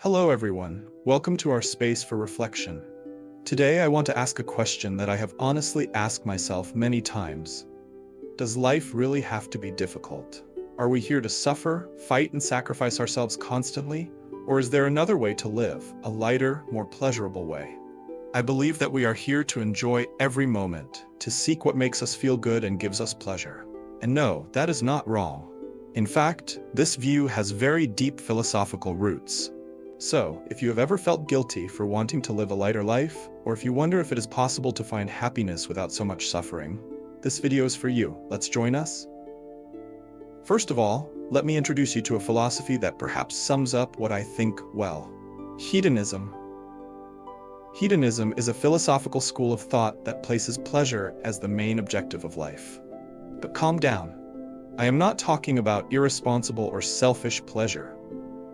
Hello everyone, welcome to our space for reflection. Today I want to ask a question that I have honestly asked myself many times. Does life really have to be difficult? Are we here to suffer, fight, and sacrifice ourselves constantly? Or is there another way to live, a lighter, more pleasurable way? I believe that we are here to enjoy every moment, to seek what makes us feel good and gives us pleasure. And no, that is not wrong. In fact, this view has very deep philosophical roots. So, if you have ever felt guilty for wanting to live a lighter life, or if you wonder if it is possible to find happiness without so much suffering, this video is for you. Let's join us. First of all, let me introduce you to a philosophy that perhaps sums up what I think well. Hedonism. Hedonism is a philosophical school of thought that places pleasure as the main objective of life. But calm down. I am not talking about irresponsible or selfish pleasure.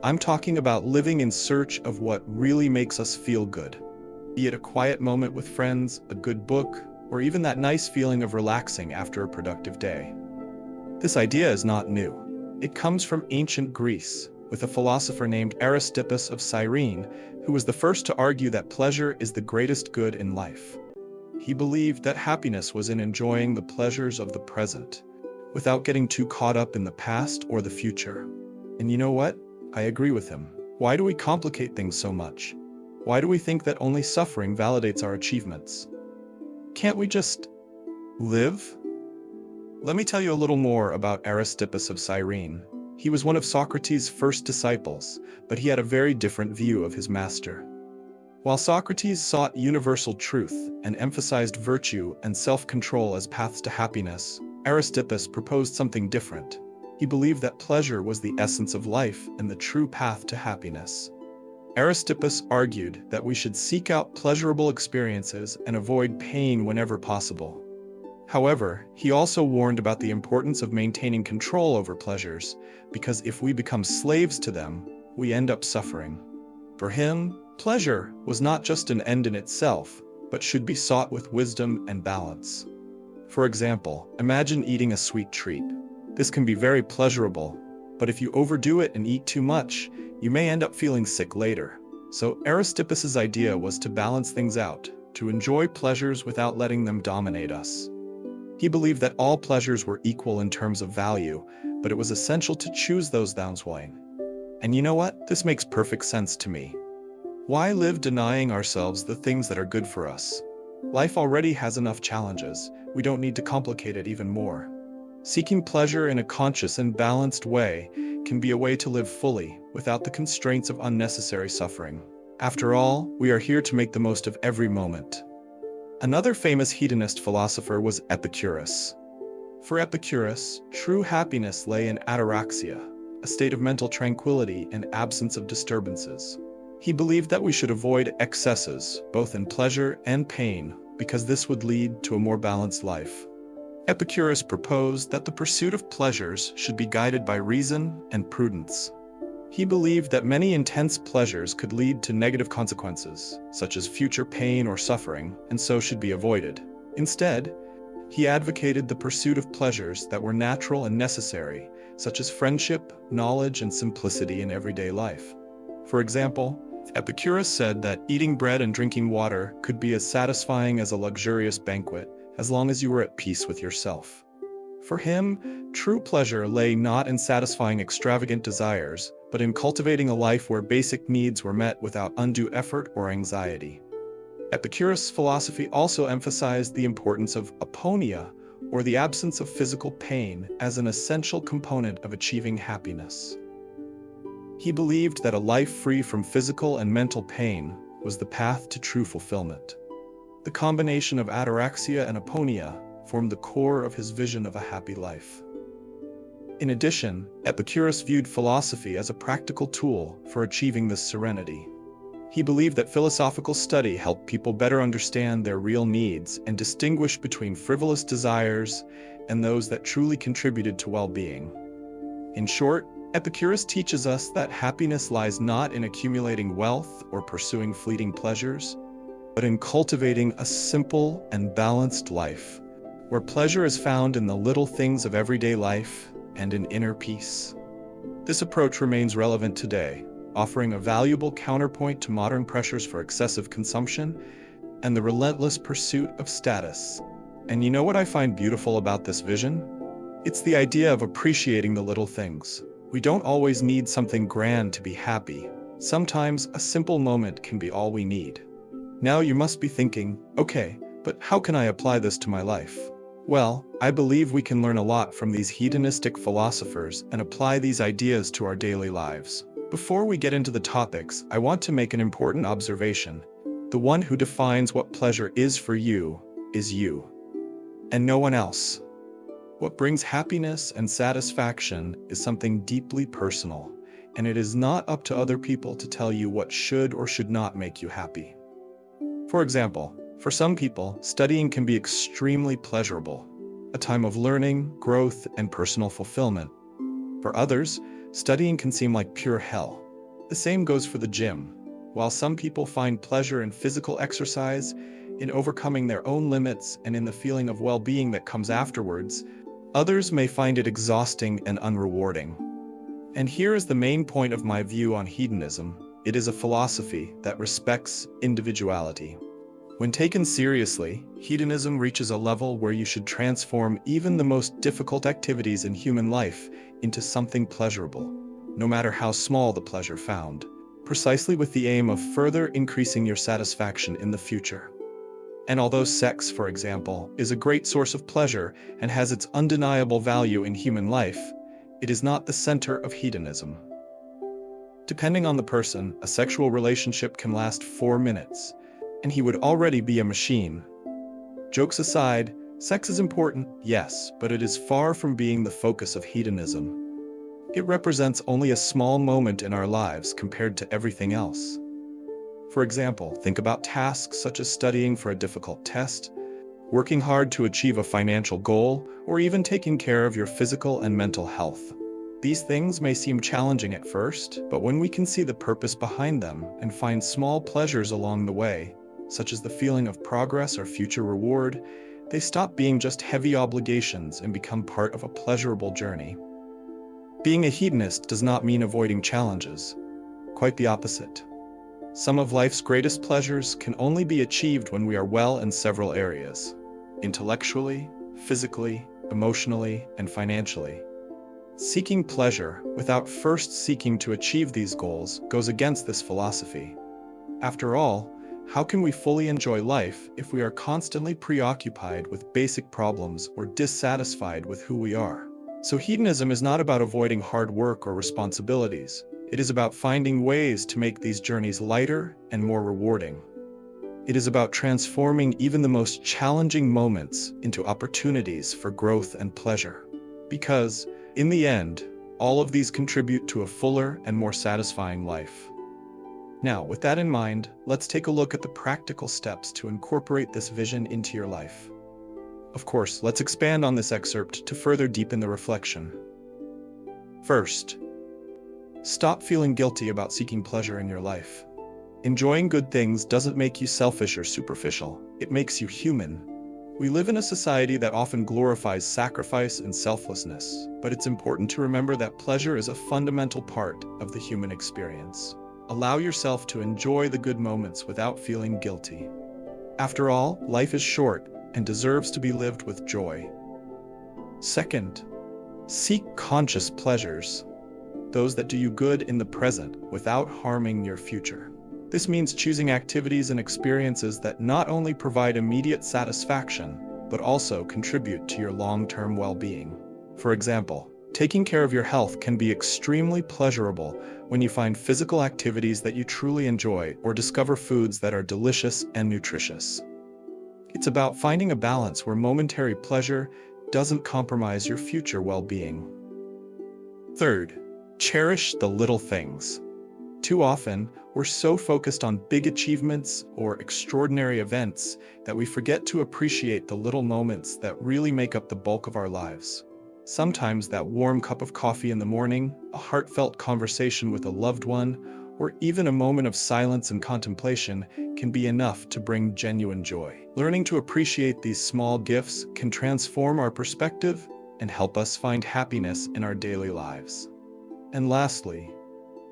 I'm talking about living in search of what really makes us feel good. Be it a quiet moment with friends, a good book, or even that nice feeling of relaxing after a productive day. This idea is not new. It comes from ancient Greece, with a philosopher named Aristippus of Cyrene, who was the first to argue that pleasure is the greatest good in life. He believed that happiness was in enjoying the pleasures of the present, without getting too caught up in the past or the future. And you know what? I agree with him. Why do we complicate things so much? Why do we think that only suffering validates our achievements? Can't we just live? Let me tell you a little more about Aristippus of Cyrene. He was one of Socrates' first disciples, but he had a very different view of his master. While Socrates sought universal truth and emphasized virtue and self-control as paths to happiness, Aristippus proposed something different. He believed that pleasure was the essence of life and the true path to happiness. Aristippus argued that we should seek out pleasurable experiences and avoid pain whenever possible. However, he also warned about the importance of maintaining control over pleasures, because if we become slaves to them, we end up suffering. For him, pleasure was not just an end in itself, but should be sought with wisdom and balance. For example, imagine eating a sweet treat. This can be very pleasurable, but if you overdo it and eat too much, you may end up feeling sick later. So Aristippus's idea was to balance things out, to enjoy pleasures without letting them dominate us. He believed that all pleasures were equal in terms of value, but it was essential to choose those downswing. And you know what? This makes perfect sense to me. Why live denying ourselves the things that are good for us? Life already has enough challenges. We don't need to complicate it even more. Seeking pleasure in a conscious and balanced way can be a way to live fully, without the constraints of unnecessary suffering. After all, we are here to make the most of every moment. Another famous hedonist philosopher was Epicurus. For Epicurus, true happiness lay in ataraxia, a state of mental tranquility and absence of disturbances. He believed that we should avoid excesses, both in pleasure and pain, because this would lead to a more balanced life. Epicurus proposed that the pursuit of pleasures should be guided by reason and prudence. He believed that many intense pleasures could lead to negative consequences, such as future pain or suffering, and so should be avoided. Instead, he advocated the pursuit of pleasures that were natural and necessary, such as friendship, knowledge, and simplicity in everyday life. For example, Epicurus said that eating bread and drinking water could be as satisfying as a luxurious banquet, as long as you were at peace with yourself. For him, true pleasure lay not in satisfying extravagant desires, but in cultivating a life where basic needs were met without undue effort or anxiety. Epicurus' philosophy also emphasized the importance of aponia, or the absence of physical pain, as an essential component of achieving happiness. He believed that a life free from physical and mental pain was the path to true fulfillment. The combination of ataraxia and aponia formed the core of his vision of a happy life. In addition, Epicurus viewed philosophy as a practical tool for achieving this serenity. He believed that philosophical study helped people better understand their real needs and distinguish between frivolous desires and those that truly contributed to well-being. In short, Epicurus teaches us that happiness lies not in accumulating wealth or pursuing fleeting pleasures, but in cultivating a simple and balanced life, where pleasure is found in the little things of everyday life and in inner peace. This approach remains relevant today, offering a valuable counterpoint to modern pressures for excessive consumption and the relentless pursuit of status. And you know what I find beautiful about this vision? It's the idea of appreciating the little things. We don't always need something grand to be happy. Sometimes a simple moment can be all we need. Now you must be thinking, okay, but how can I apply this to my life? Well, I believe we can learn a lot from these hedonistic philosophers and apply these ideas to our daily lives. Before we get into the topics, I want to make an important observation. The one who defines what pleasure is for you is you, and no one else. What brings happiness and satisfaction is something deeply personal, and it is not up to other people to tell you what should or should not make you happy. For example, for some people, studying can be extremely pleasurable, a time of learning, growth, and personal fulfillment. For others, studying can seem like pure hell. The same goes for the gym. While some people find pleasure in physical exercise, in overcoming their own limits, and in the feeling of well-being that comes afterwards, others may find it exhausting and unrewarding. And here is the main point of my view on hedonism. It is a philosophy that respects individuality. When taken seriously, hedonism reaches a level where you should transform even the most difficult activities in human life into something pleasurable, no matter how small the pleasure found, precisely with the aim of further increasing your satisfaction in the future. And although sex, for example, is a great source of pleasure and has its undeniable value in human life, it is not the center of hedonism. Depending on the person, a sexual relationship can last 4 minutes, and he would already be a machine. Jokes aside, sex is important, yes, but it is far from being the focus of hedonism. It represents only a small moment in our lives compared to everything else. For example, think about tasks such as studying for a difficult test, working hard to achieve a financial goal, or even taking care of your physical and mental health. These things may seem challenging at first, but when we can see the purpose behind them and find small pleasures along the way, such as the feeling of progress or future reward, they stop being just heavy obligations and become part of a pleasurable journey. Being a hedonist does not mean avoiding challenges. Quite the opposite. Some of life's greatest pleasures can only be achieved when we are well in several areas: intellectually, physically, emotionally, and financially. Seeking pleasure without first seeking to achieve these goals goes against this philosophy. After all, how can we fully enjoy life if we are constantly preoccupied with basic problems or dissatisfied with who we are? So hedonism is not about avoiding hard work or responsibilities. It is about finding ways to make these journeys lighter and more rewarding. It is about transforming even the most challenging moments into opportunities for growth and pleasure. Because, in the end, all of these contribute to a fuller and more satisfying life. Now, with that in mind, let's take a look at the practical steps to incorporate this vision into your life. Of course, let's expand on this excerpt to further deepen the reflection. First, stop feeling guilty about seeking pleasure in your life. Enjoying good things doesn't make you selfish or superficial. It makes you human. We live in a society that often glorifies sacrifice and selflessness, but it's important to remember that pleasure is a fundamental part of the human experience. Allow yourself to enjoy the good moments without feeling guilty. After all, life is short and deserves to be lived with joy. Second, seek conscious pleasures, those that do you good in the present without harming your future. This means choosing activities and experiences that not only provide immediate satisfaction, but also contribute to your long-term well-being. For example, taking care of your health can be extremely pleasurable when you find physical activities that you truly enjoy or discover foods that are delicious and nutritious. It's about finding a balance where momentary pleasure doesn't compromise your future well-being. Third, cherish the little things. Too often, we're so focused on big achievements or extraordinary events that we forget to appreciate the little moments that really make up the bulk of our lives. Sometimes that warm cup of coffee in the morning, a heartfelt conversation with a loved one, or even a moment of silence and contemplation can be enough to bring genuine joy. Learning to appreciate these small gifts can transform our perspective and help us find happiness in our daily lives. And lastly,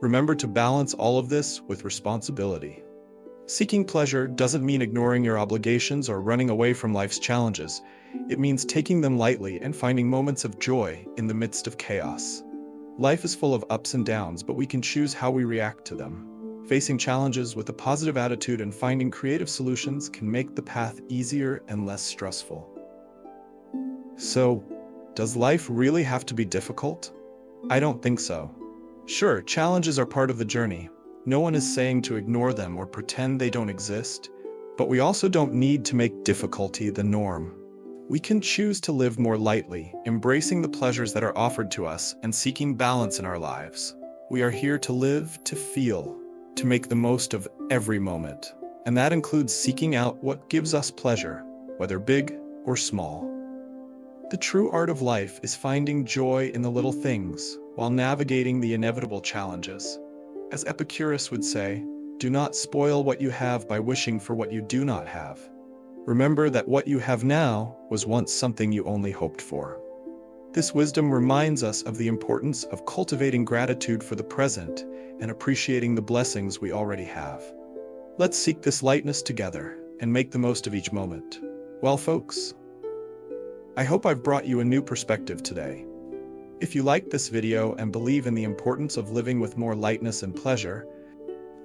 Remember to balance all of this with responsibility. Seeking pleasure doesn't mean ignoring your obligations or running away from life's challenges. It means taking them lightly and finding moments of joy in the midst of chaos. Life is full of ups and downs, but we can choose how we react to them. Facing challenges with a positive attitude and finding creative solutions can make the path easier and less stressful. So, does life really have to be difficult? I don't think so. Sure, challenges are part of the journey. No one is saying to ignore them or pretend they don't exist, but we also don't need to make difficulty the norm. We can choose to live more lightly, embracing the pleasures that are offered to us and seeking balance in our lives. We are here to live, to feel, to make the most of every moment. And that includes seeking out what gives us pleasure, whether big or small. The true art of life is finding joy in the little things while navigating the inevitable challenges. As Epicurus would say, do not spoil what you have by wishing for what you do not have. Remember that what you have now was once something you only hoped for. This wisdom reminds us of the importance of cultivating gratitude for the present and appreciating the blessings we already have. Let's seek this lightness together and make the most of each moment. Well, folks, I hope I've brought you a new perspective today. If you liked this video and believe in the importance of living with more lightness and pleasure,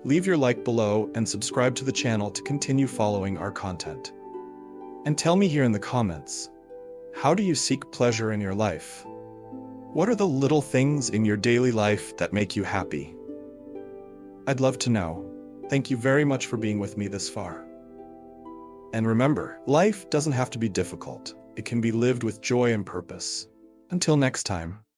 leave your like below and subscribe to the channel to continue following our content. And tell me here in the comments, how do you seek pleasure in your life? What are the little things in your daily life that make you happy? I'd love to know. Thank you very much for being with me this far. And remember, life doesn't have to be difficult. It can be lived with joy and purpose. Until next time.